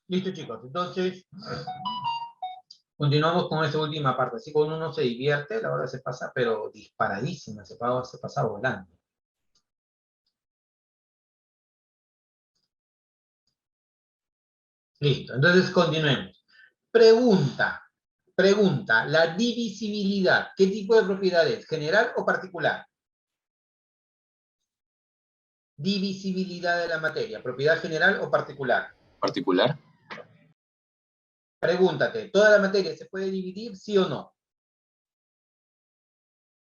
Listo, chicos. Entonces, continuamos con esta última parte. Así cuando uno se divierte, la hora se pasa, pero disparadísima, se pasa volando. Listo, entonces continuemos. Pregunta, la divisibilidad, ¿qué tipo de propiedad es? ¿General o particular? Divisibilidad de la materia, ¿propiedad general o particular? Particular. Pregúntate, ¿toda la materia se puede dividir, sí o no?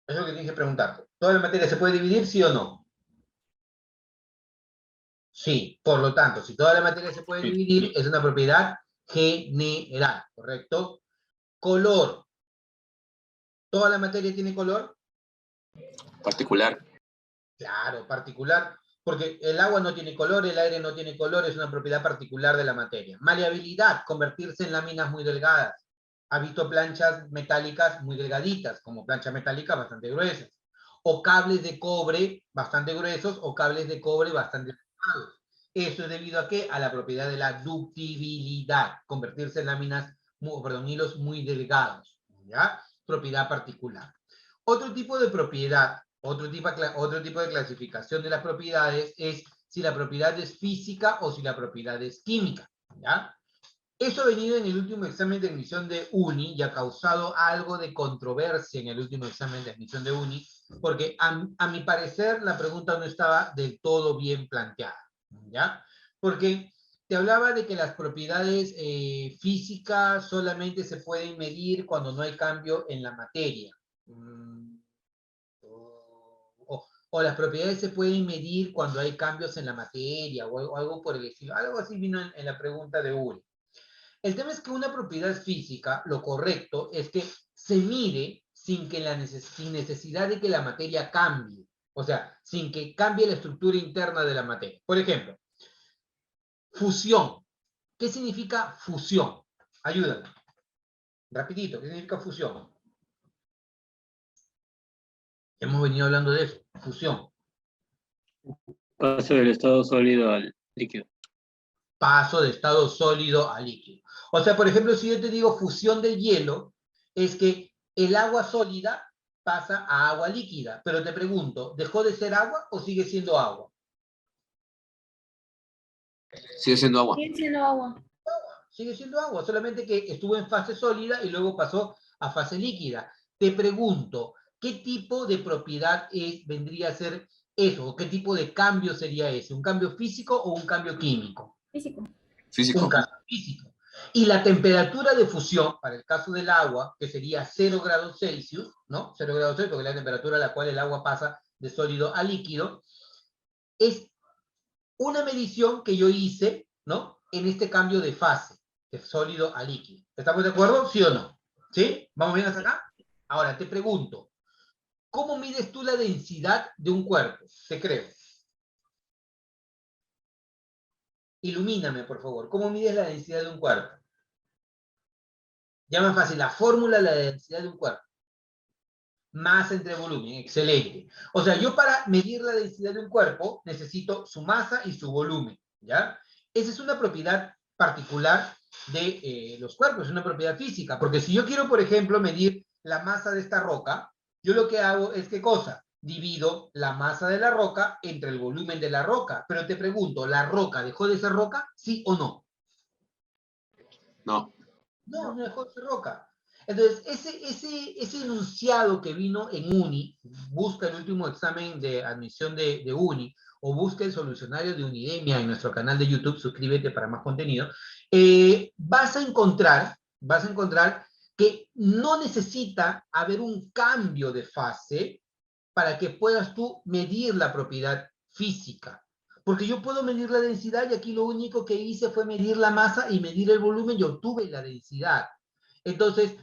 Es lo que tienes que preguntarte. ¿Toda la materia se puede dividir, sí o no? Sí, por lo tanto, si toda la materia se puede dividir, es una propiedad general, ¿correcto? Color. ¿Toda la materia tiene color? Particular. Claro, particular, porque el agua no tiene color, el aire no tiene color, es una propiedad particular de la materia. Maleabilidad, convertirse en láminas muy delgadas. Ha visto planchas metálicas muy delgaditas, como planchas metálicas bastante gruesas. O cables de cobre bastante gruesos, o cables de cobre bastante delgados. Eso es debido a qué? A la propiedad de la ductibilidad, convertirse en láminas, perdón, hilos muy delgados, ¿ya? Propiedad particular. Otro tipo de propiedad, otro tipo de clasificación de las propiedades es si la propiedad es física o si la propiedad es química, ¿ya? Eso ha venido en el último examen de admisión de UNI y ha causado algo de controversia en el último examen de admisión de UNI, porque a mi parecer la pregunta no estaba del todo bien planteada, ¿ya? Porque te hablaba de que las propiedades físicas solamente se pueden medir cuando no hay cambio en la materia. O las propiedades se pueden medir cuando hay cambios en la materia o algo por el estilo. Algo así vino en la pregunta de Uri. El tema es que una propiedad física, lo correcto es que se mide sin necesidad de que la materia cambie. O sea, sin que cambie la estructura interna de la materia. Por ejemplo, fusión. ¿Qué significa fusión? Ayúdame. Rapidito, ¿qué significa fusión? Hemos venido hablando de eso, fusión. Paso del estado sólido al líquido. Paso de estado sólido a líquido. O sea, por ejemplo, si yo te digo fusión del hielo, es que el agua sólida pasa a agua líquida. Pero te pregunto, ¿dejó de ser agua o sigue siendo agua? Sigue siendo agua. Sigue siendo agua. Sigue siendo agua, solamente que estuvo en fase sólida y luego pasó a fase líquida. Te pregunto, ¿qué tipo de propiedad vendría a ser eso? ¿O qué tipo de cambio sería ese? ¿Un cambio físico o un cambio químico? Físico. Físico. Un cambio físico. Y la temperatura de fusión, para el caso del agua, que sería 0 grados Celsius, ¿no? 0 grados Celsius, porque es la temperatura a la cual el agua pasa de sólido a líquido, es una medición que yo hice, ¿no? En este cambio de fase, de sólido a líquido. ¿Estamos de acuerdo? ¿Sí o no? ¿Sí? ¿Vamos bien hasta acá? Ahora, te pregunto, ¿cómo mides tú la densidad de un cuerpo? Te creo. Ilumíname, por favor. ¿Cómo mides la densidad de un cuerpo? Ya más fácil, la fórmula de la densidad de un cuerpo. Masa entre volumen, excelente. O sea, yo para medir la densidad de un cuerpo necesito su masa y su volumen, ¿ya? Esa es una propiedad particular de los cuerpos, es una propiedad física, porque si yo quiero, por ejemplo, medir la masa de esta roca, yo lo que hago es, ¿qué cosa? Divido la masa de la roca entre el volumen de la roca. Pero te pregunto, ¿la roca dejó de ser roca? ¿Sí o no? No. No, no dejó de ser roca. Entonces, ese enunciado que vino en UNI, busca el último examen de admisión de UNI, o busca el solucionario de Unidemia en nuestro canal de YouTube, suscríbete para más contenido, vas a encontrar que no necesita haber un cambio de fase para que puedas tú medir la propiedad física. Porque yo puedo medir la densidad y aquí lo único que hice fue medir la masa y medir el volumen y obtuve la densidad. Entonces,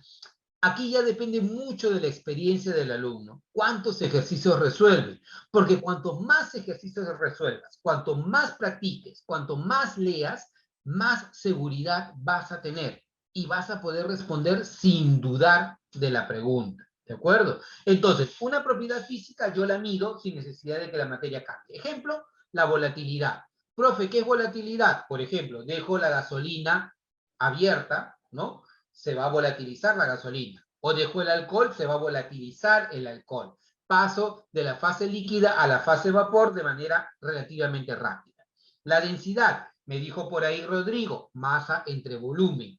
aquí ya depende mucho de la experiencia del alumno. ¿Cuántos ejercicios resuelve? Porque cuanto más ejercicios resuelvas, cuanto más practiques, cuanto más leas, más seguridad vas a tener y vas a poder responder sin dudar de la pregunta. ¿De acuerdo? Entonces, una propiedad física yo la mido sin necesidad de que la materia cambie. Ejemplo, la volatilidad. Profe, ¿qué es volatilidad? Por ejemplo, dejo la gasolina abierta, ¿no? Se va a volatilizar la gasolina. O dejo el alcohol, se va a volatilizar el alcohol. Paso de la fase líquida a la fase vapor de manera relativamente rápida. La densidad, me dijo por ahí Rodrigo, masa entre volumen.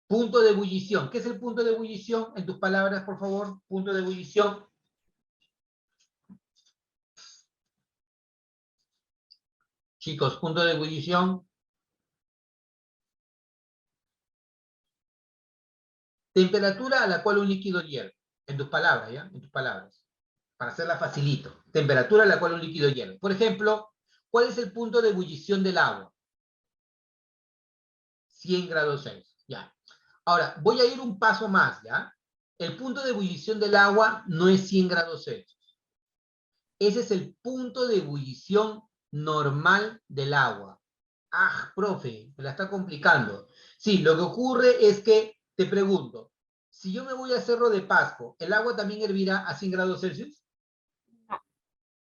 Punto de ebullición. ¿Qué es el punto de ebullición? En tus palabras, por favor, punto de ebullición. Chicos, punto de ebullición. Temperatura a la cual un líquido hierve. En tus palabras, ¿ya? En tus palabras. Para hacerla facilito. Temperatura a la cual un líquido hierve. Por ejemplo, ¿cuál es el punto de ebullición del agua? 100 grados Celsius. Ya. Ahora, voy a ir un paso más, ¿ya? El punto de ebullición del agua no es 100 grados Celsius. Ese es el punto de ebullición normal del agua. Ah, profe, me la está complicando. Sí, lo que ocurre es que, te pregunto, si yo me voy a Cerro de Pasco, ¿el agua también hervirá a 100 grados Celsius?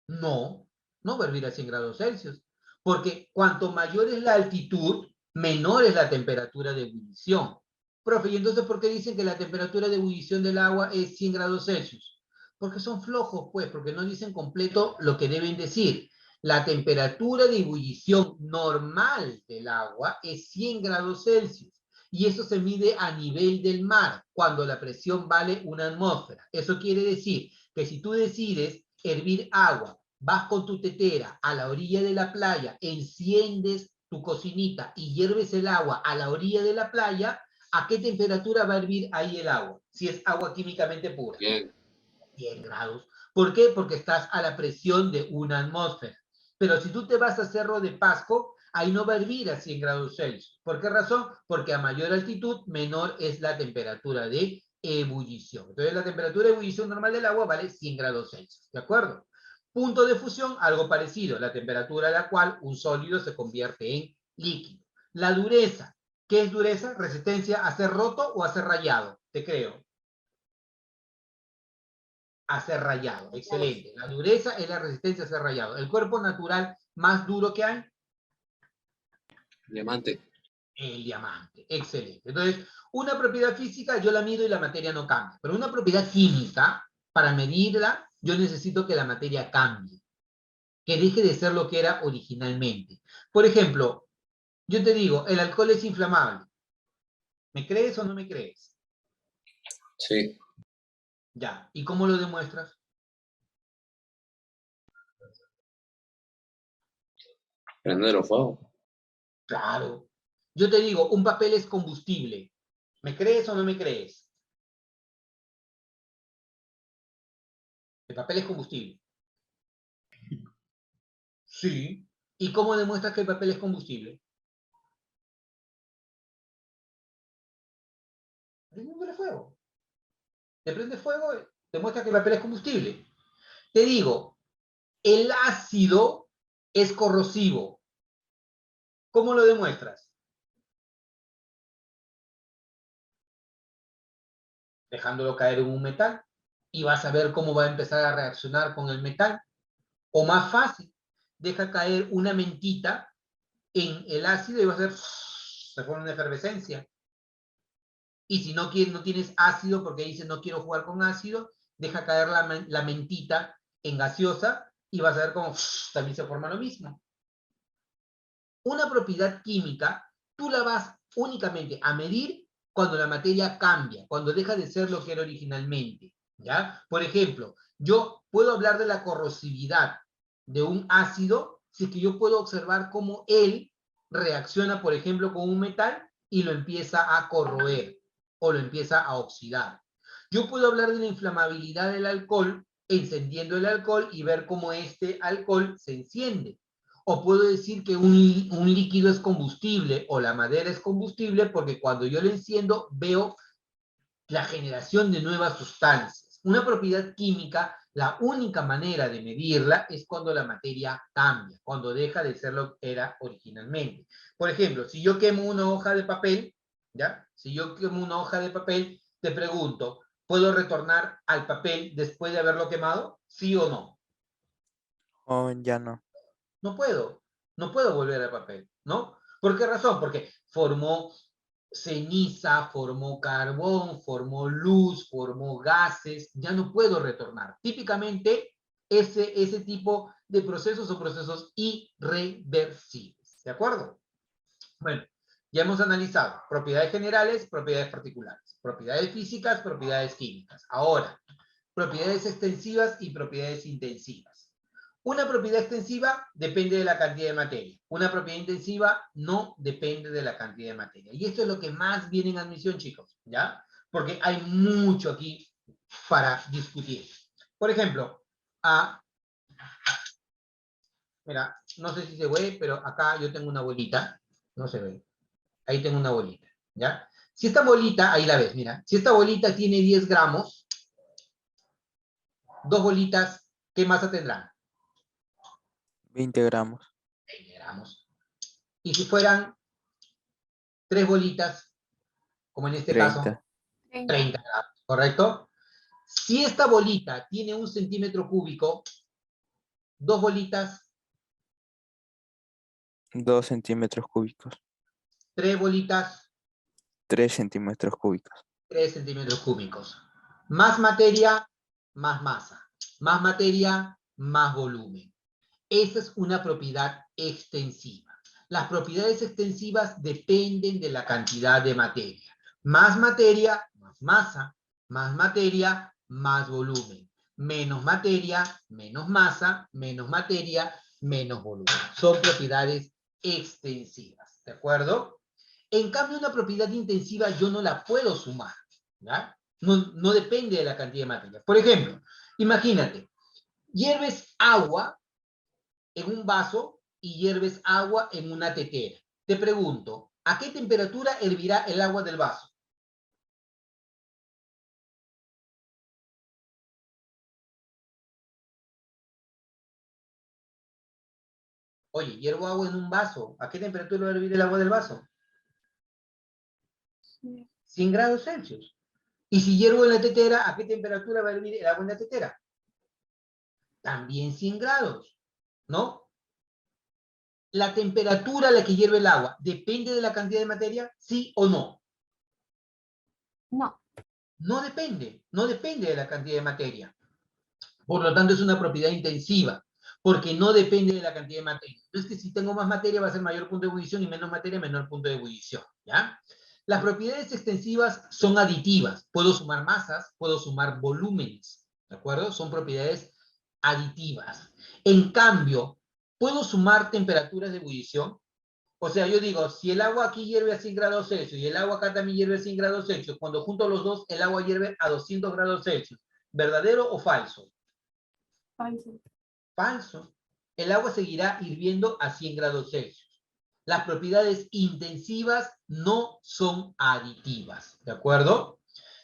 No, no va a hervir a 100 grados Celsius, porque cuanto mayor es la altitud, menor es la temperatura de ebullición. Profe, ¿y entonces por qué dicen que la temperatura de ebullición del agua es 100 grados Celsius? Porque son flojos, pues, porque no dicen completo lo que deben decir. La temperatura de ebullición normal del agua es 100 grados Celsius. Y eso se mide a nivel del mar, cuando la presión vale una atmósfera. Eso quiere decir que si tú decides hervir agua, vas con tu tetera a la orilla de la playa, enciendes tu cocinita y hierves el agua a la orilla de la playa, ¿a qué temperatura va a hervir ahí el agua? Si es agua químicamente pura. Bien. 100 grados. ¿Por qué? Porque estás a la presión de una atmósfera. Pero si tú te vas a Cerro de Pasco, ahí no va a hervir a 100 grados Celsius. ¿Por qué razón? Porque a mayor altitud, menor es la temperatura de ebullición. Entonces, la temperatura de ebullición normal del agua vale 100 grados Celsius. ¿De acuerdo? Punto de fusión, algo parecido, la temperatura a la cual un sólido se convierte en líquido. La dureza. ¿Qué es dureza? Resistencia a ser roto o a ser rayado. Te creo. A ser rayado. Excelente. La dureza es la resistencia a ser rayado. El cuerpo natural más duro que hay, Diamante. el diamante. Excelente. Entonces, una propiedad física yo la mido y la materia no cambia. Pero una propiedad química, para medirla, yo necesito que la materia cambie. Que deje de ser lo que era originalmente. Por ejemplo, yo te digo, el alcohol es inflamable. ¿Me crees o no me crees? Sí. Ya. ¿Y cómo lo demuestras? Prender fuego. Claro. Yo te digo, un papel es combustible. ¿Me crees o no me crees? El papel es combustible. Sí. ¿Y cómo demuestras que el papel es combustible? Prendiéndole fuego. Te prende fuego, demuestra que el papel es combustible. Te digo, el ácido es corrosivo. ¿Cómo lo demuestras? Dejándolo caer en un metal. Y vas a ver cómo va a empezar a reaccionar con el metal. O más fácil, deja caer una mentita en el ácido y va a hacer, se forma una efervescencia. Y si no tienes ácido, porque dices no quiero jugar con ácido, deja caer la mentita en gaseosa y vas a ver cómo también se forma lo mismo. Una propiedad química, tú la vas únicamente a medir cuando la materia cambia, cuando deja de ser lo que era originalmente. ¿Ya? Por ejemplo, yo puedo hablar de la corrosividad de un ácido si es que yo puedo observar cómo él reacciona, por ejemplo, con un metal y lo empieza a corroer o lo empieza a oxidar. Yo puedo hablar de la inflamabilidad del alcohol encendiendo el alcohol y ver cómo este alcohol se enciende. O puedo decir que un líquido es combustible o la madera es combustible porque cuando yo lo enciendo veo la generación de nuevas sustancias. Una propiedad química, la única manera de medirla es cuando la materia cambia, cuando deja de ser lo que era originalmente. Por ejemplo, si yo quemo una hoja de papel, ¿ya? Si yo quemo una hoja de papel, te pregunto, ¿puedo retornar al papel después de haberlo quemado? ¿Sí o no? Oh, ya no. No puedo. No puedo volver al papel, ¿no? ¿Por qué razón? Porque formó ceniza, formó carbón, formó luz, formó gases, ya no puedo retornar. Típicamente, ese tipo de procesos son procesos irreversibles, ¿de acuerdo? Bueno, ya hemos analizado propiedades generales, propiedades particulares, propiedades físicas, propiedades químicas. Ahora, propiedades extensivas y propiedades intensivas. Una propiedad extensiva depende de la cantidad de materia. Una propiedad intensiva no depende de la cantidad de materia. Y esto es lo que más viene en admisión, chicos, ¿ya? Porque hay mucho aquí para discutir. Por ejemplo, mira, no sé si se ve, pero acá yo tengo una bolita. No se ve. Ahí tengo una bolita, ¿ya? Si esta bolita, ahí la ves, mira. Si esta bolita tiene 10 gramos, dos bolitas, ¿qué masa tendrán? 20 gramos. 20 gramos. Y si fueran tres bolitas, como en este 30. caso, 30 gramos, ¿correcto? Si esta bolita tiene 1 centímetro cúbico, dos bolitas, 2 centímetros cúbicos. tres bolitas, 3 centímetros cúbicos. 3 centímetros cúbicos. Más materia, más masa. Más materia, más volumen. Esa es una propiedad extensiva. Las propiedades extensivas dependen de la cantidad de materia. Más materia, más masa. Más materia, más volumen. Menos materia, menos masa. Menos materia, menos volumen. Son propiedades extensivas. ¿De acuerdo? En cambio, una propiedad intensiva yo no la puedo sumar. ¿Ya? No depende de la cantidad de materia. Por ejemplo, imagínate, hierves agua en un vaso y hierves agua en una tetera. Te pregunto, ¿a qué temperatura hervirá el agua del vaso? Oye, hiervo agua en un vaso. ¿A qué temperatura va a hervir el agua del vaso? 100 grados Celsius. Y si hiervo en la tetera, ¿a qué temperatura va a hervir el agua en la tetera? También 100 grados, ¿no? ¿La temperatura a la que hierve el agua depende de la cantidad de materia? ¿Sí o no? No. No depende de la cantidad de materia. Por lo tanto, es una propiedad intensiva, porque no depende de la cantidad de materia. Entonces, que si tengo más materia va a ser mayor punto de ebullición y menos materia, menor punto de ebullición, ¿ya? Las propiedades extensivas son aditivas. Puedo sumar masas, puedo sumar volúmenes, ¿de acuerdo? Son propiedades aditivas. En cambio, ¿puedo sumar temperaturas de ebullición? O sea, yo digo, si el agua aquí hierve a 100 grados Celsius y el agua acá también hierve a 100 grados Celsius, cuando junto los dos, el agua hierve a 200 grados Celsius. ¿Verdadero o falso? Falso. Falso. El agua seguirá hirviendo a 100 grados Celsius. Las propiedades intensivas no son aditivas, ¿de acuerdo?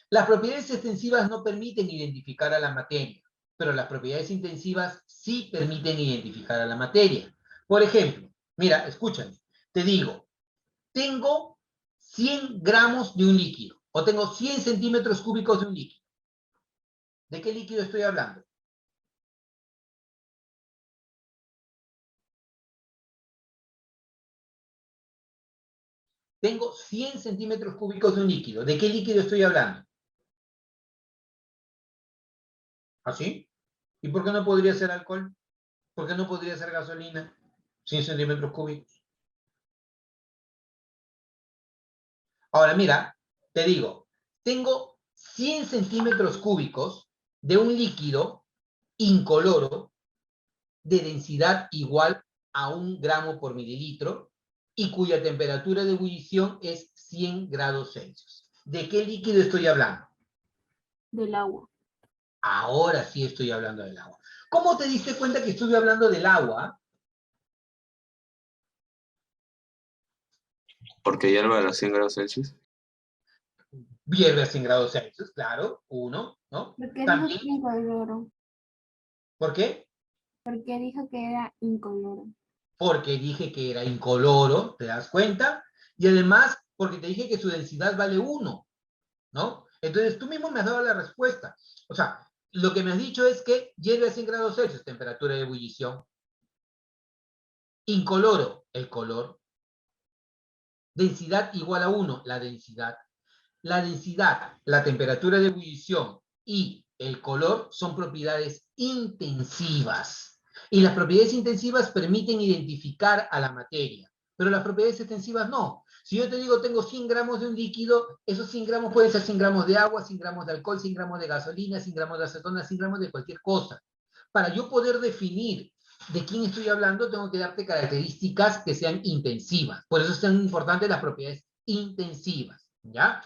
Las propiedades extensivas no permiten identificar a la materia, pero las propiedades intensivas sí permiten identificar a la materia. Por ejemplo, mira, escúchame, te digo, tengo 100 gramos de un líquido, o tengo 100 centímetros cúbicos de un líquido. ¿De qué líquido estoy hablando? Tengo 100 centímetros cúbicos de un líquido. ¿De qué líquido estoy hablando? ¿Así? ¿Y por qué no podría ser alcohol? ¿Por qué no podría ser gasolina? 100 centímetros cúbicos. Ahora, mira, te digo, tengo 100 centímetros cúbicos de un líquido incoloro de densidad igual a 1 gramo por mililitro y cuya temperatura de ebullición es 100 grados Celsius. ¿De qué líquido estoy hablando? Del agua. Ahora sí estoy hablando del agua. ¿Cómo te diste cuenta que estuve hablando del agua? Porque hierve a los 100 grados Celsius. Hierve a 100 grados Celsius, claro, uno, ¿no? ¿Por qué dijo También, que incoloro? ¿por qué? ¿Por qué dijo que era incoloro? Porque dije que era incoloro, ¿te das cuenta? Y además, porque te dije que su densidad vale 1, ¿no? Entonces, tú mismo me has dado la respuesta. O sea, lo que me has dicho es que hierve a 100 grados Celsius, temperatura de ebullición. Incoloro, el color. Densidad igual a 1, la densidad. La densidad, la temperatura de ebullición y el color son propiedades intensivas. Y las propiedades intensivas permiten identificar a la materia, pero las propiedades extensivas no. Si yo te digo tengo 100 gramos de un líquido, esos 100 gramos pueden ser 100 gramos de agua, 100 gramos de alcohol, 100 gramos de gasolina, 100 gramos de acetona, 100 gramos de cualquier cosa. Para yo poder definir de quién estoy hablando, tengo que darte características que sean intensivas. Por eso son importantes las propiedades intensivas, ¿ya?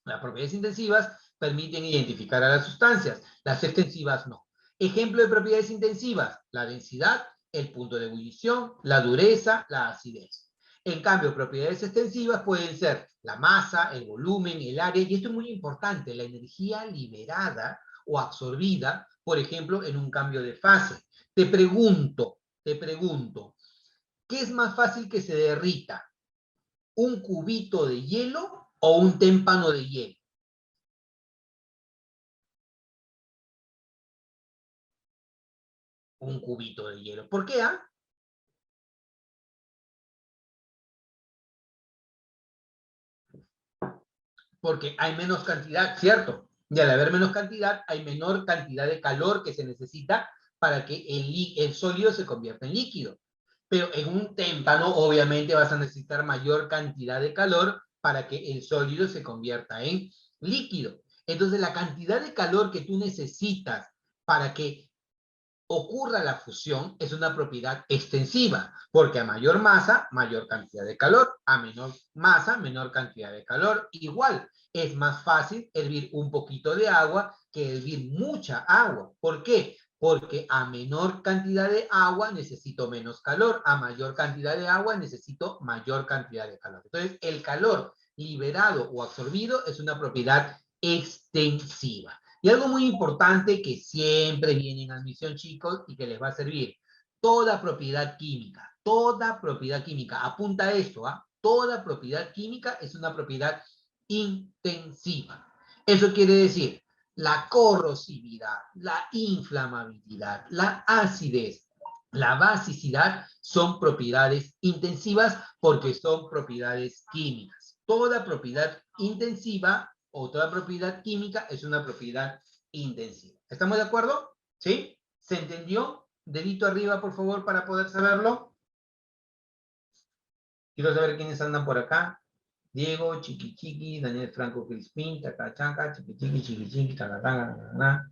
Las propiedades intensivas permiten identificar a las sustancias, las extensivas no. Ejemplo de propiedades intensivas, la densidad, el punto de ebullición, la dureza, la acidez. En cambio, propiedades extensivas pueden ser la masa, el volumen, el área, y esto es muy importante, la energía liberada o absorbida, por ejemplo, en un cambio de fase. Te pregunto, ¿qué es más fácil que se derrita? ¿Un cubito de hielo o un témpano de hielo? Un cubito de hielo. ¿Por qué? Porque hay menos cantidad, ¿cierto? Y al haber menos cantidad, hay menor cantidad de calor que se necesita para que el sólido se convierta en líquido. Pero en un témpano, obviamente, vas a necesitar mayor cantidad de calor para que el sólido se convierta en líquido. Entonces, la cantidad de calor que tú necesitas para que ocurra la fusión es una propiedad extensiva, porque a mayor masa, mayor cantidad de calor, a menor masa, menor cantidad de calor. Igual, es más fácil hervir un poquito de agua que hervir mucha agua. ¿Por qué? Porque a menor cantidad de agua necesito menos calor, a mayor cantidad de agua necesito mayor cantidad de calor. Entonces, el calor liberado o absorbido es una propiedad extensiva. Y algo muy importante que siempre viene en admisión, chicos, y que les va a servir. Toda propiedad química, apunta a esto, ¿ah? Toda propiedad química es una propiedad intensiva. Eso quiere decir, la corrosividad, la inflamabilidad, la acidez, la basicidad son propiedades intensivas porque son propiedades químicas. Toda propiedad intensiva o toda propiedad química es una propiedad intensiva. ¿Estamos de acuerdo? ¿Sí? ¿Se entendió? Dedito arriba, por favor, para poder saberlo. Quiero saber quiénes andan por acá. Diego, Chiqui Chiqui, Daniel Franco Crispín, Tacachaca, Chiqui Chiqui, Chiqui Chiqui, Tacatanga.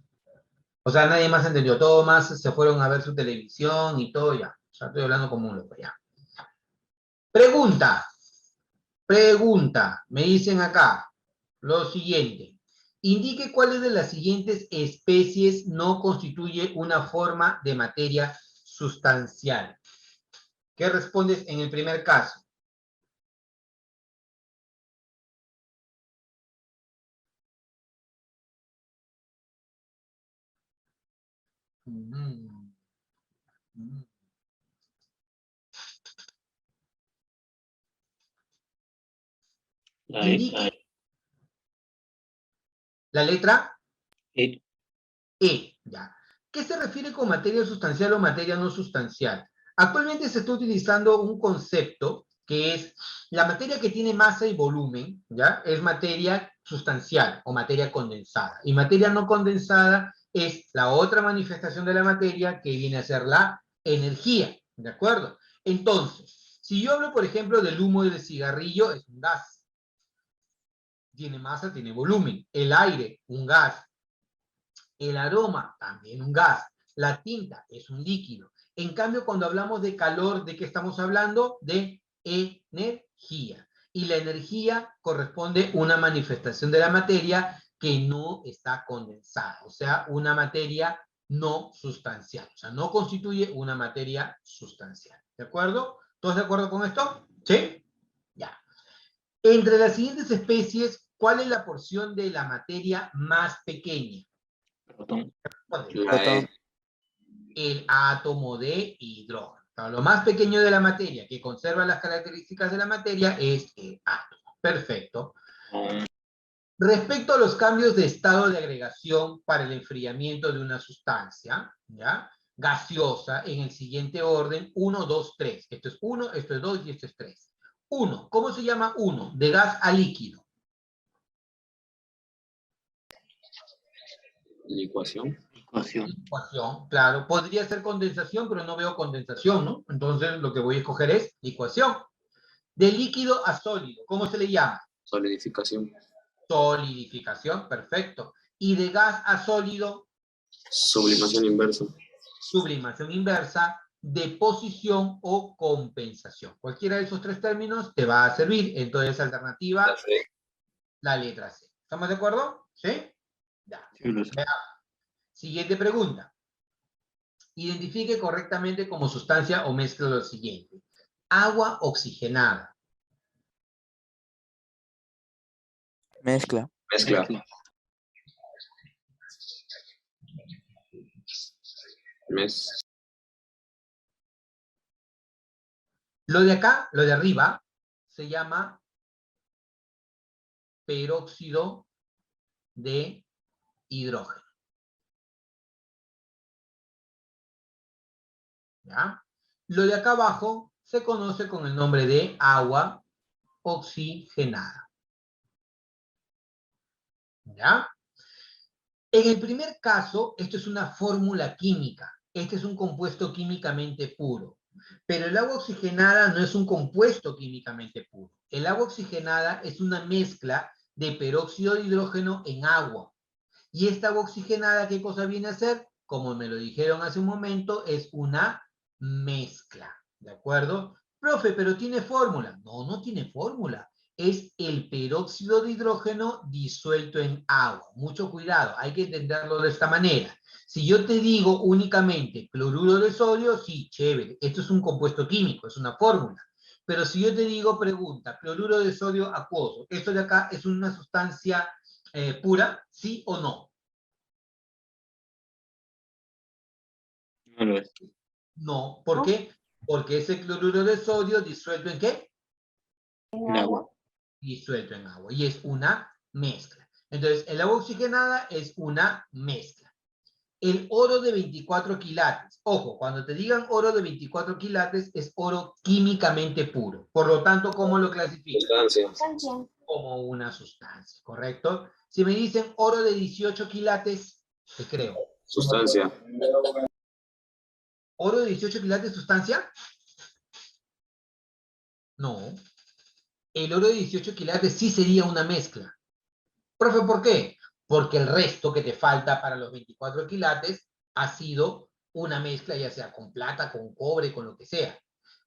O sea, nadie más entendió. Todos más se fueron a ver su televisión y todo ya. O sea, estoy hablando como un loco ya. Pregunta. Me dicen acá lo siguiente. Indique cuáles de las siguientes especies no constituye una forma de materia sustancial. ¿Qué respondes en el primer caso? Indique la letra E. Ya. ¿Qué se refiere con materia sustancial o materia no sustancial? Actualmente se está utilizando un concepto que es la materia que tiene masa y volumen, ¿ya? Es materia sustancial o materia condensada. Y materia no condensada es la otra manifestación de la materia que viene a ser la energía, ¿de acuerdo? Entonces, si yo hablo, por ejemplo, del humo del cigarrillo, es un gas. Tiene masa, tiene volumen. El aire, un gas. El aroma, también un gas. La tinta es un líquido. En cambio, cuando hablamos de calor, ¿de qué estamos hablando? De energía. Y la energía corresponde a una manifestación de la materia que no está condensada. O sea, una materia no sustancial. O sea, no constituye una materia sustancial. ¿De acuerdo? ¿Todos de acuerdo con esto? ¿Sí? Ya. Entre las siguientes especies, ¿cuál es la porción de la materia más pequeña? Protón. La E. El átomo de hidrógeno. Lo más pequeño de la materia, que conserva las características de la materia, es el átomo. Perfecto. Respecto a los cambios de estado de agregación para el enfriamiento de una sustancia, ¿ya? gaseosa en el siguiente orden, 1, 2, 3. Esto es 1, esto es 2 y esto es 3. 1, ¿cómo se llama 1? De gas a líquido. Licuación. Ecuación. Licuación, claro. Podría ser condensación, pero no veo condensación, ¿no? Entonces lo que voy a escoger es licuación. De líquido a sólido, ¿cómo se le llama? Solidificación. Solidificación, perfecto. Y de gas a sólido, Sublimación inversa. sublimación inversa, deposición o compensación. Cualquiera de esos tres términos te va a servir. Entonces, alternativa, La C. la letra C. ¿Estamos de acuerdo? ¿Sí? Ya. Sí, lo sé. Siguiente pregunta. Identifique correctamente como sustancia o mezcla lo siguiente. Agua oxigenada. Mezcla. Mezcla. Mes. Lo de acá, lo de arriba, se llama peróxido de hidrógeno. ¿Ya? Lo de acá abajo se conoce con el nombre de agua oxigenada. ¿Ya? En el primer caso, esto es una fórmula química. Este es un compuesto químicamente puro. Pero el agua oxigenada no es un compuesto químicamente puro. El agua oxigenada es una mezcla de peróxido de hidrógeno en agua. Y esta agua oxigenada, ¿qué cosa viene a ser? Como me lo dijeron hace un momento, es una mezcla. ¿De acuerdo? Profe, pero ¿tiene fórmula? No, no tiene fórmula. Es el peróxido de hidrógeno disuelto en agua. Mucho cuidado, hay que entenderlo de esta manera. Si yo te digo únicamente cloruro de sodio, sí, chévere. Esto es un compuesto químico, es una fórmula. Pero si yo te digo, pregunta, cloruro de sodio acuoso, ¿esto de acá es una sustancia pura? ¿Sí o no? No lo es. No. ¿Por No. qué? Porque ese cloruro de sodio disuelto ¿en qué? El agua. Disuelto en agua. Y es una mezcla. Entonces, el agua oxigenada es una mezcla. El oro de 24 quilates. Ojo, cuando te digan oro de 24 quilates, es oro químicamente puro. Por lo tanto, ¿cómo lo clasifican? Sustancia. Canción. Como una sustancia, ¿correcto? Si me dicen oro de 18 quilates, te creo. Sustancia. ¿Oro de 18 quilates sustancia? No. El oro de 18 quilates sí sería una mezcla. Profe, ¿por qué? Porque el resto que te falta para los 24 quilates ha sido una mezcla, ya sea con plata, con cobre, con lo que sea.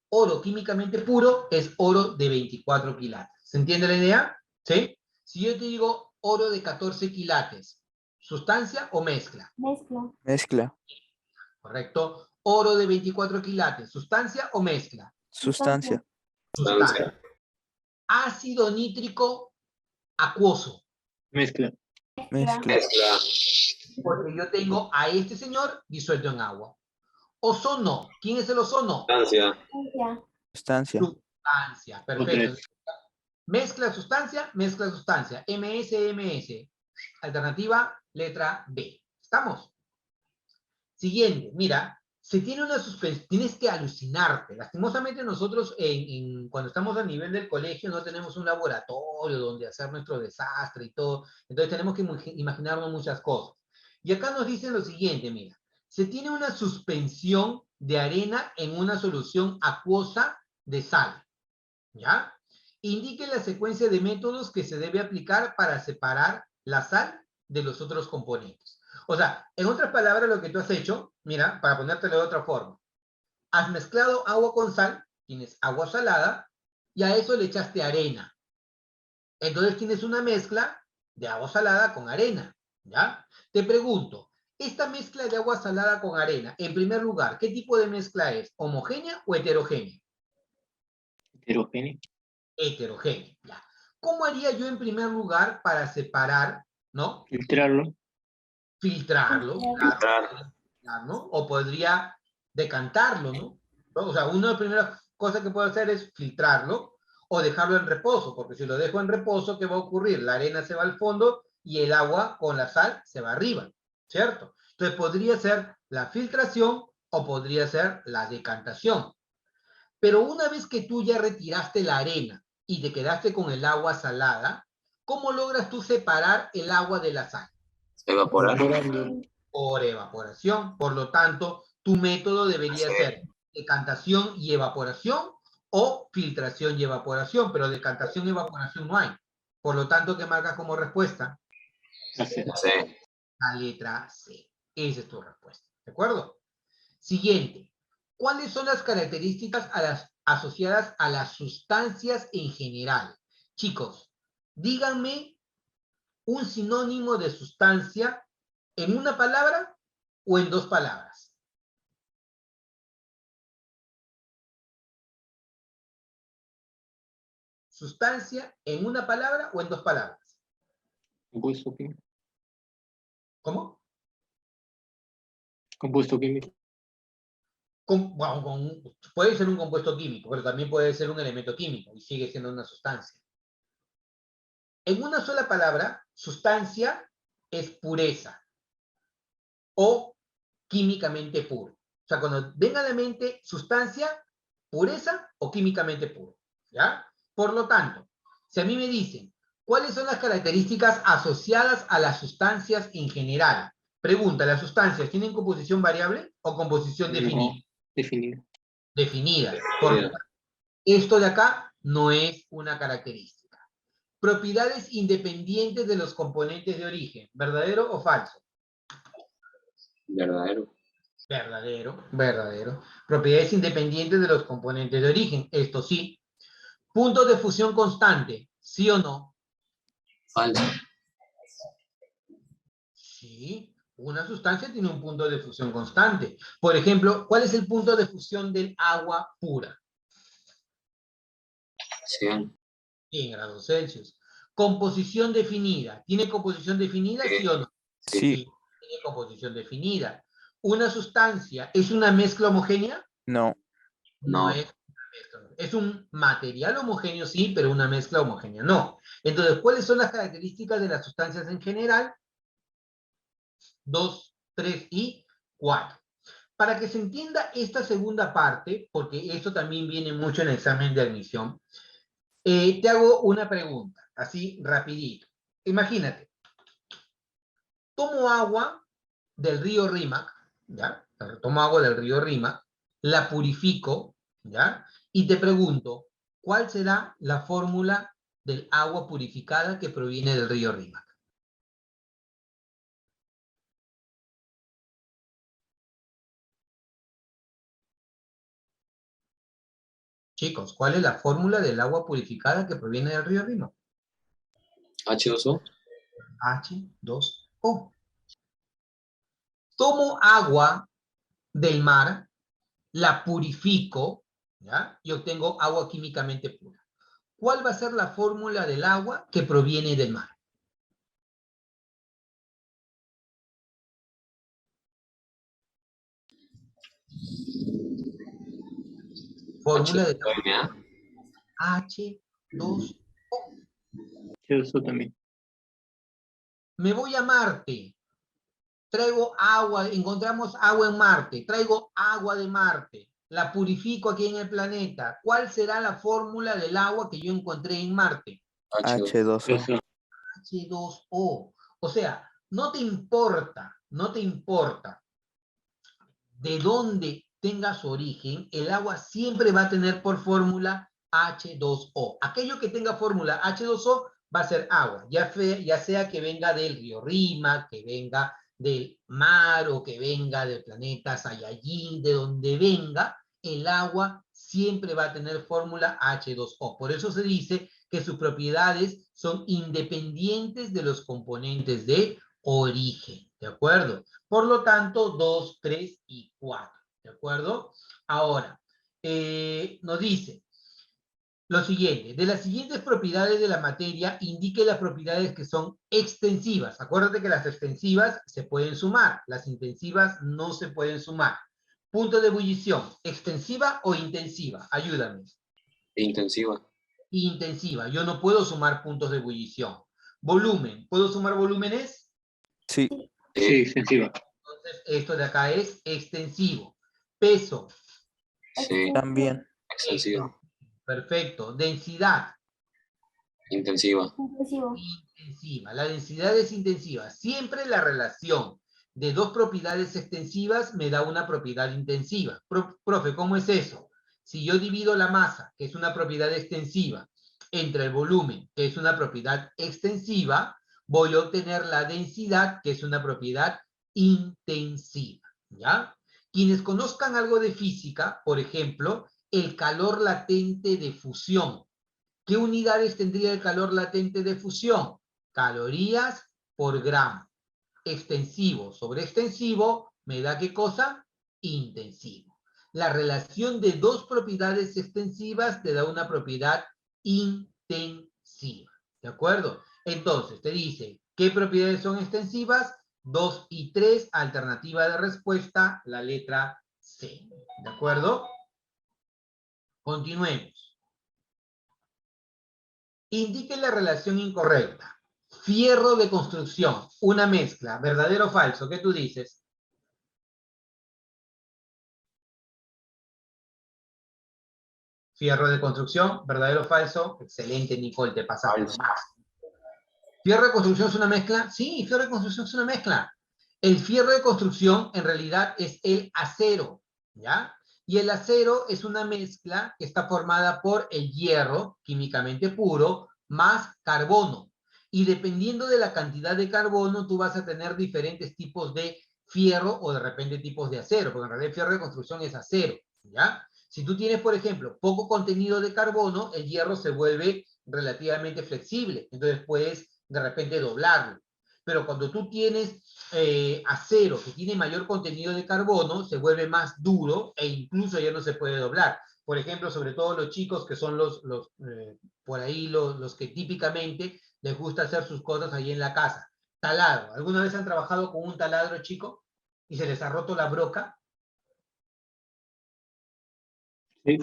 Oro químicamente puro es oro de 24 quilates. ¿Se entiende la idea? ¿Sí? Si yo te digo oro de 14 quilates, ¿sustancia o mezcla? Mezcla. Mezcla. ¿Correcto? Oro de 24 quilates, ¿sustancia o mezcla? Sustancia. Sustancia. Ácido nítrico acuoso. Mezcla. Mezcla. Mezcla. Porque yo tengo a este señor disuelto en agua. Ozono. ¿Quién es el ozono? Sustancia. Canción. Sustancia. Sustancia. Perfecto. Otra. Mezcla sustancia, mezcla sustancia. MS. Alternativa, letra B. ¿Estamos? Siguiente, mira, se tiene una suspensión, tienes que alucinarte. Lastimosamente nosotros cuando estamos a nivel del colegio no tenemos un laboratorio donde hacer nuestro desastre y todo, entonces tenemos que imaginarnos muchas cosas. Y acá nos dicen lo siguiente, mira, se tiene una suspensión de arena en una solución acuosa de sal, ¿ya? Indique la secuencia de métodos que se debe aplicar para separar la sal de los otros componentes. O sea, en otras palabras, lo que tú has hecho, mira, para ponértelo de otra forma, has mezclado agua con sal, tienes agua salada, y a eso le echaste arena. Entonces tienes una mezcla de agua salada con arena, ¿ya? Te pregunto, esta mezcla de agua salada con arena, en primer lugar, ¿qué tipo de mezcla es? ¿Homogénea o heterogénea? Heterogéneo. Heterogénea, ya. ¿Cómo haría yo en primer lugar para separar, ¿no? Filtrarlo. Filtrarlo, Filtrar. ¿no? O podría decantarlo, ¿no? O sea, una de las primeras cosas que puedo hacer es filtrarlo o dejarlo en reposo, porque si lo dejo en reposo, ¿qué va a ocurrir? La arena se va al fondo y el agua con la sal se va arriba, ¿cierto? Entonces podría ser la filtración o podría ser la decantación. Pero una vez que tú ya retiraste la arena y te quedaste con el agua salada, ¿cómo logras tú separar el agua de la sal? Evaporar. Por evaporación. Por lo tanto, tu método debería Sí. ser decantación y evaporación o filtración y evaporación, pero decantación y evaporación no hay. Por lo tanto, ¿qué marcas como respuesta? Así. Sí. La letra C. Esa es tu respuesta. ¿De acuerdo? Siguiente. ¿Cuáles son las características asociadas a las sustancias en general? Chicos, díganme un sinónimo de sustancia en una palabra o en dos palabras. Sustancia en una palabra o en dos palabras. Compuesto químico. ¿Cómo? Compuesto químico. Puede ser un compuesto químico, pero también puede ser un elemento químico y sigue siendo una sustancia. En una sola palabra, sustancia es pureza o químicamente puro. O sea, cuando venga a la mente sustancia, pureza o químicamente puro. ¿Ya? Por lo tanto, si a mí me dicen, ¿cuáles son las características asociadas a las sustancias en general? Pregunta, ¿las sustancias tienen composición variable o composición definida? No, definida. Definida. Porque esto de acá no es una característica. Propiedades independientes de los componentes de origen, ¿verdadero o falso? Verdadero. Verdadero, verdadero. Propiedades independientes de los componentes de origen, esto sí. Puntos de fusión constante, ¿sí o no? Falso. Sí, una sustancia tiene un punto de fusión constante. Por ejemplo, ¿cuál es el punto de fusión del agua pura? 100. 100 grados Celsius. Composición definida. ¿Tiene composición definida, sí o no? Sí. Tiene composición definida. ¿Una sustancia es una mezcla homogénea? No. No No. es una mezcla. Es un material homogéneo, sí, pero una mezcla homogénea no. Entonces, ¿cuáles son las características de las sustancias en general? 2, 3 y 4. Para que se entienda esta segunda parte, porque esto también viene mucho en el examen de admisión, te hago una pregunta, así rapidito. Imagínate, tomo agua del río Rímac, ¿ya? Tomo agua del río Rímac, la purifico, ¿ya? Y te pregunto, ¿cuál será la fórmula del agua purificada que proviene del río Rímac? Chicos, ¿cuál es la fórmula del agua purificada que proviene del río Rímac? H2O. H2O. Tomo agua del mar, la purifico, ¿ya? Y obtengo agua químicamente pura. ¿Cuál va a ser la fórmula del agua que proviene del mar? Fórmula del agua. H2O. Eso también. Me voy a Marte. Traigo agua, encontramos agua en Marte. Traigo agua de Marte. La purifico aquí en el planeta. ¿Cuál será la fórmula del agua que yo encontré en Marte? H2O. H2O. Eso. H2O. O sea, no te importa de dónde tenga su origen, el agua siempre va a tener por fórmula H2O. Aquello que tenga fórmula H2O va a ser agua, ya sea que venga del río Rímac, que venga del mar o que venga del planeta Saiyajin, de donde venga, el agua siempre va a tener fórmula H2O. Por eso se dice que sus propiedades son independientes de los componentes de origen, ¿de acuerdo? Por lo tanto, 2, 3 y 4, ¿de acuerdo? Ahora, nos dice lo siguiente, de las siguientes propiedades de la materia, indique las propiedades que son extensivas. Acuérdate que las extensivas se pueden sumar, las intensivas no se pueden sumar. Punto de ebullición, ¿extensiva o intensiva? Ayúdame. Intensiva. Intensiva, yo no puedo sumar puntos de ebullición. Volumen, ¿puedo sumar volúmenes? Sí. Sí, extensiva. Entonces, esto de acá es extensivo. Peso. Sí. También. Extensiva. Perfecto. Densidad. Intensiva. Intensivo. Intensiva. La densidad es intensiva. Siempre la relación de dos propiedades extensivas me da una propiedad intensiva. Profe, ¿cómo es eso? Si yo divido la masa, que es una propiedad extensiva, entre el volumen, que es una propiedad extensiva, voy a obtener la densidad, que es una propiedad intensiva. ¿Ya? Quienes conozcan algo de física, por ejemplo, el calor latente de fusión. ¿Qué unidades tendría el calor latente de fusión? Calorías por gramo. Extensivo sobre extensivo me da ¿qué cosa? Intensivo. La relación de dos propiedades extensivas te da una propiedad intensiva. ¿De acuerdo? Entonces, te dice, ¿qué propiedades son extensivas? 2 y 3, alternativa de respuesta, la letra C. ¿De acuerdo? Continuemos. Indique la relación incorrecta. Fierro de construcción, una mezcla, ¿verdadero o falso? ¿Qué tú dices? Fierro de construcción, ¿verdadero o falso? Excelente, Nicole, te pasaste. Falso. ¿Fierro de construcción es una mezcla? Sí, fierro de construcción es una mezcla. El fierro de construcción en realidad es el acero, ¿ya? Y el acero es una mezcla que está formada por el hierro, químicamente puro, más carbono. Y dependiendo de la cantidad de carbono, tú vas a tener diferentes tipos de fierro o de repente tipos de acero, porque en realidad el fierro de construcción es acero, ¿ya? Si tú tienes, por ejemplo, poco contenido de carbono, el hierro se vuelve relativamente flexible, entonces puedes de repente doblarlo. Pero cuando tú tienes acero que tiene mayor contenido de carbono, se vuelve más duro e incluso ya no se puede doblar. Por ejemplo, sobre todo los chicos que son por ahí los que típicamente les gusta hacer sus cosas ahí en la casa. Taladro. ¿Alguna vez han trabajado con un taladro, chico? ¿Y se les ha roto la broca? Sí.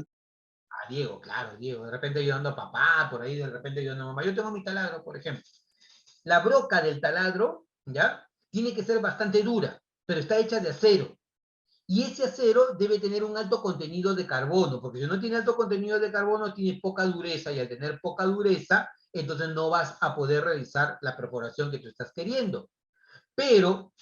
Ah, Diego, claro, Diego. De repente ayudando a papá, por ahí, de repente ayudando a mamá. Yo tengo mi taladro, por ejemplo. La broca del taladro, ¿ya? Tiene que ser bastante dura, pero está hecha de acero. Y ese acero debe tener un alto contenido de carbono, porque si no tiene alto contenido de carbono, tiene poca dureza, y al tener poca dureza, entonces no vas a poder realizar la perforación que tú estás queriendo. Pero,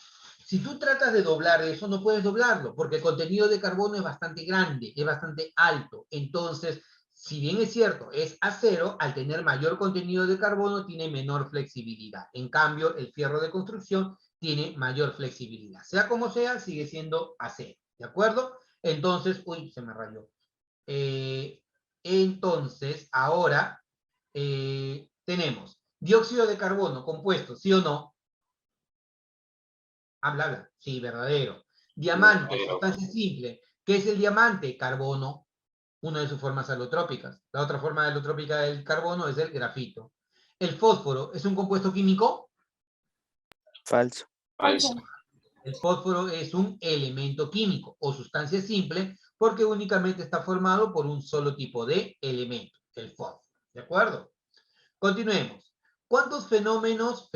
si tú tratas de doblar eso, no puedes doblarlo, porque el contenido de carbono es bastante grande, es bastante alto. Entonces, si bien es cierto, es acero, al tener mayor contenido de carbono, tiene menor flexibilidad. En cambio, el fierro de construcción tiene mayor flexibilidad. Sea como sea, sigue siendo acero. ¿De acuerdo? Entonces, uy, se me rayó. Entonces, ahora tenemos dióxido de carbono compuesto, ¿sí o no? Habla. Sí, verdadero. Diamante, Verdadero. sustancia simple. ¿Qué es el diamante? Carbono, una de sus formas alotrópicas. La otra forma alotrópica del carbono es el grafito. ¿El fósforo es un compuesto químico? Falso. Falso. El fósforo es un elemento químico o sustancia simple porque únicamente está formado por un solo tipo de elemento, el fósforo. ¿De acuerdo? Continuemos. ¿Cuántos fenómenos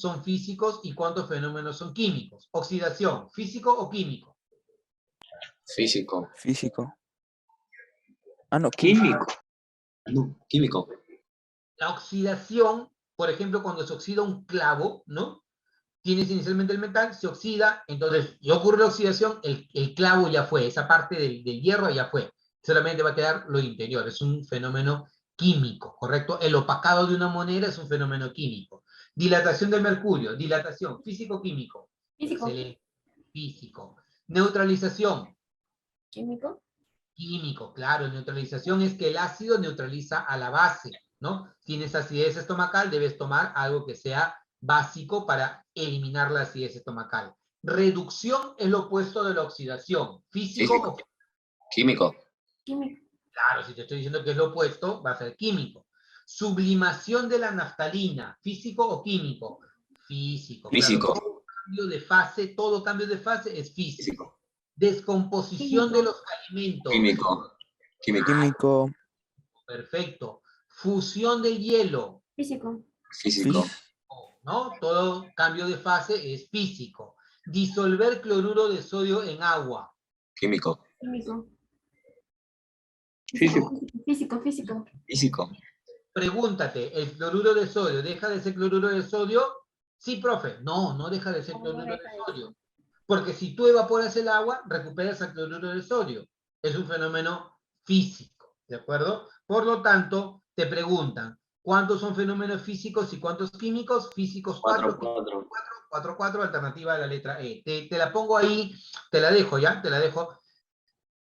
son físicos y cuántos fenómenos son químicos? Oxidación, ¿físico o químico? Físico. Físico. Ah, no, químico. No, químico. La oxidación, por ejemplo, cuando se oxida un clavo, ¿no? Tienes inicialmente el metal, se oxida, entonces ya ocurre la oxidación, el clavo ya fue, esa parte del hierro ya fue, solamente va a quedar lo interior, es un fenómeno químico, ¿correcto? El opacado de una moneda es un fenómeno químico. Dilatación del mercurio, dilatación, físico-químico. Físico. Excelente, físico. Neutralización, Químico. químico, claro, neutralización es que el ácido neutraliza a la base, ¿no? Tienes acidez estomacal, debes tomar algo que sea básico para eliminar la acidez estomacal. Reducción es lo opuesto de la oxidación. ¿Físico Físico. o Químico. Químico. claro, si te estoy diciendo que es lo opuesto, va a ser químico. Sublimación de la naftalina, ¿físico o químico? Físico. Físico. Claro, todo cambio de fase es físico. Físico. Descomposición Químico. de los alimentos. Químico. Químico. Químico. Perfecto. Fusión del hielo, Físico. Físico. ¿no? Todo cambio de fase es físico. Disolver cloruro de sodio en agua. Químico. Químico. Físico. Físico, físico. Físico. Pregúntate, ¿el cloruro de sodio deja de ser cloruro de sodio? Sí, profe. No, no deja de ser No, cloruro no de deja de sodio. Porque si tú evaporas el agua, recuperas el cloruro de sodio. Es un fenómeno físico, ¿de acuerdo? Por lo tanto, te preguntan, ¿cuántos son fenómenos físicos y cuántos químicos? Físicos 4, 4. 4, 4, alternativa a la letra E. Te la pongo ahí, te la dejo ya, te la dejo.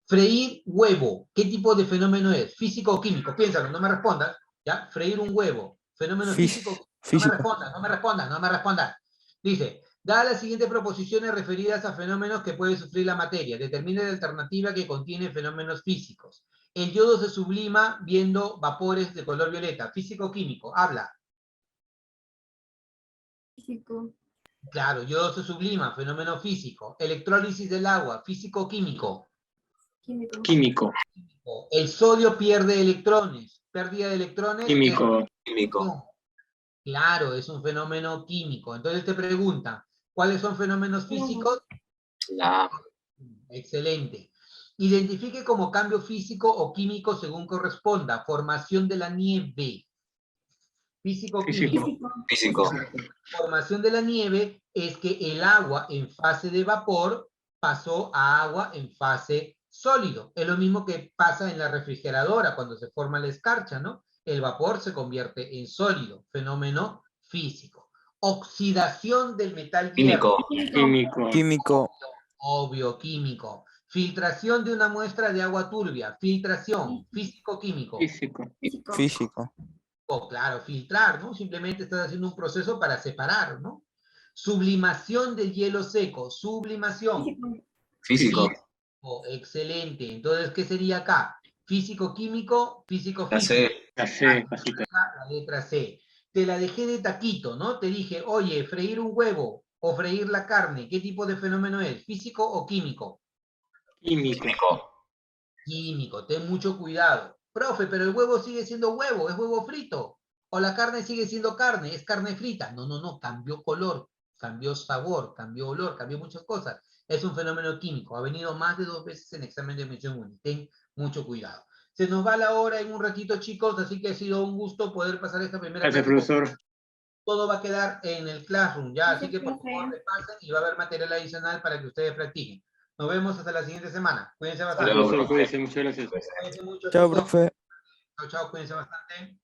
Freír huevo, ¿qué tipo de fenómeno es? ¿Físico o químico? Piénsalo, no me respondas, ¿ya? Freír un huevo, fenómeno físico. No me Físico. respondas, no me respondas, no me respondas. Dice, da las siguientes proposiciones referidas a fenómenos que puede sufrir la materia. Determine la alternativa que contiene fenómenos físicos. El yodo se sublima viendo vapores de color violeta. Físico o químico, habla. Físico. Claro, yodo se sublima, fenómeno físico. Electrólisis del agua, físico o químico. Químico. Químico. El sodio pierde electrones. Pérdida de electrones. Químico. Químico. No. Claro, es un fenómeno químico. Entonces te pregunta, ¿cuáles son fenómenos físicos? La. Excelente. Identifique como cambio físico o químico según corresponda. Formación de la nieve. Físico o químico. Físico. Físico. Formación de la nieve es que el agua en fase de vapor pasó a agua en fase sólido. Es lo mismo que pasa en la refrigeradora cuando se forma la escarcha, ¿no? El vapor se convierte en sólido, fenómeno físico. Oxidación del metal hierro. Químico. Químico. Químico. Obvio, químico. Filtración de una muestra de agua turbia. Filtración, físico-químico. Físico. Físico. Físico. Oh, claro, filtrar, ¿no? Simplemente estás haciendo un proceso para separar, ¿no? Sublimación del hielo seco. Sublimación. Físico. Físico. Oh, excelente. Entonces, ¿qué sería acá? Físico-químico, La físico-físico. C. La C, pasita. La letra C. Te la dejé de taquito, ¿no? Te dije, oye, freír un huevo o freír la carne, ¿qué tipo de fenómeno es? ¿Físico o químico? Químico. Químico. Químico, ten mucho cuidado. Profe, pero el huevo sigue siendo huevo, es huevo frito. O la carne sigue siendo carne, es carne frita. No, no, no, cambió color, cambió sabor, cambió olor, cambió muchas cosas. Es un fenómeno químico. Ha venido más de 2 veces en examen de admisión única. Ten mucho cuidado. Se nos va la hora en un ratito, chicos, así que ha sido un gusto poder pasar esta primera Gracias, clase. profesor. Todo va a quedar en el Classroom, ¿ya? Así Gracias, que por profe. favor repasen y va a haber material adicional para que ustedes practiquen. Nos vemos hasta la siguiente semana. Cuídense bastante. Hasta luego, Profesor, profe. cuídese, muchas gracias. Cuídense mucho, Chao, chicos. profe. Chao, chao, cuídense bastante.